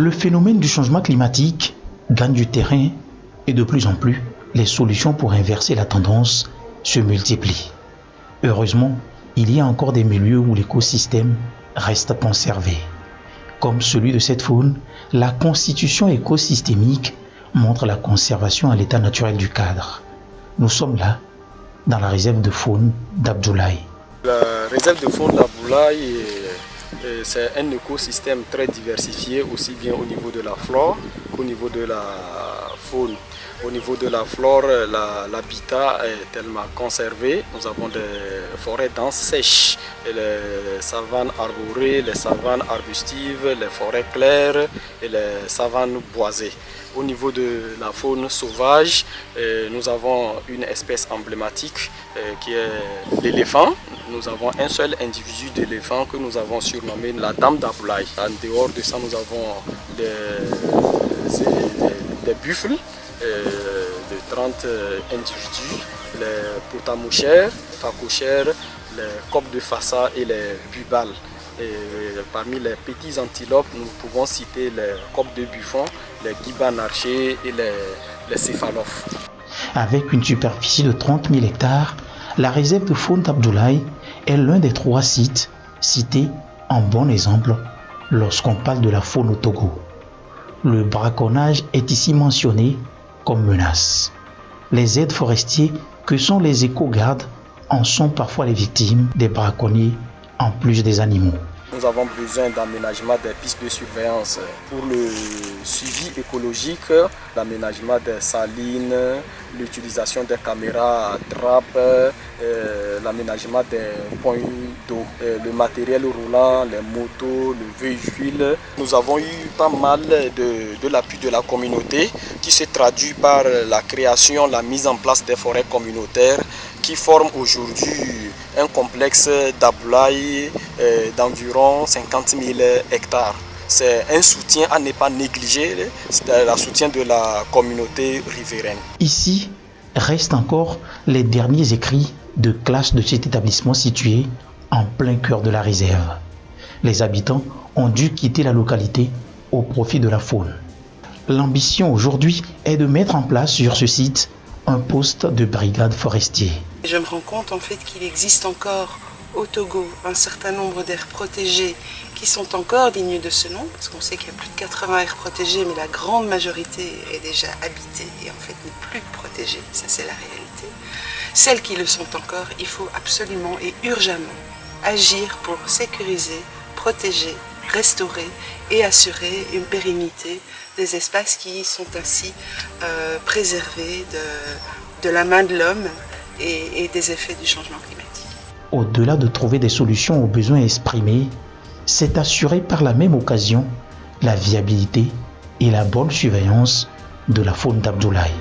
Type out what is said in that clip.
Le phénomène du changement climatique gagne du terrain et de plus en plus, les solutions pour inverser la tendance se multiplient. Heureusement, il y a encore des milieux où l'écosystème reste conservé. Comme celui de cette faune, la constitution écosystémique montre la conservation à l'état naturel du cadre. Nous sommes là, dans la réserve de faune d'Abdoulaye. La réserve de faune d'Abdoulaye, c'est un écosystème très diversifié, aussi bien au niveau de la flore qu'au niveau de la faune. Au niveau de la flore, l'habitat est tellement conservé. Nous avons des forêts denses sèches, les savanes arborées, les savanes arbustives, les forêts claires et les savanes boisées. Au niveau de la faune sauvage, nous avons une espèce emblématique qui est l'éléphant. Nous avons un seul individu d'éléphant que nous avons surnommé la Dame d'Abdoulaye. En dehors de ça, nous avons des buffles de 30 individus, les potamouchères, phacochères, les coqs de Fassa et les bubales. Et parmi les petits antilopes, nous pouvons citer les coqs de Buffon, les guibanarchés et les céphalophes. Avec une superficie de 30 000 hectares, la réserve de faune d'Abdoulaye est l'un des 3 sites cités en bon exemple lorsqu'on parle de la faune au Togo. Le braconnage est ici mentionné comme menace. Les aides forestiers que sont les éco-gardes en sont parfois les victimes des braconniers en plus des animaux. Nous avons besoin d'aménagement des pistes de surveillance pour le suivi écologique, l'aménagement des salines, l'utilisation des caméras à trappe, l'aménagement des points d'eau, le matériel roulant, les motos, le véhicule. Nous avons eu pas mal de l'appui de la communauté qui se traduit par la création, la mise en place des forêts communautaires qui forment aujourd'hui un complexe d'Abdoulaye d'environ 50 000 hectares. C'est un soutien à ne pas négliger, c'est le soutien de la communauté riveraine. Ici restent encore les derniers écrits de classe de cet établissement situé en plein cœur de la réserve. Les habitants ont dû quitter la localité au profit de la faune. L'ambition aujourd'hui est de mettre en place sur ce site un poste de brigade forestier. Je me rends compte en fait qu'il existe encore au Togo un certain nombre d'aires protégées qui sont encore dignes de ce nom, parce qu'on sait qu'il y a plus de 80 aires protégées, mais la grande majorité est déjà habitée et en fait n'est plus protégée, ça c'est la réalité. Celles qui le sont encore, il faut absolument et urgemment agir pour sécuriser, protéger, restaurer et assurer une pérennité des espaces qui sont ainsi préservés de la main de l'homme et des effets du changement climatique. Au-delà de trouver des solutions aux besoins exprimés, c'est assurer par la même occasion la viabilité et la bonne surveillance de la faune d'Abdoulaye.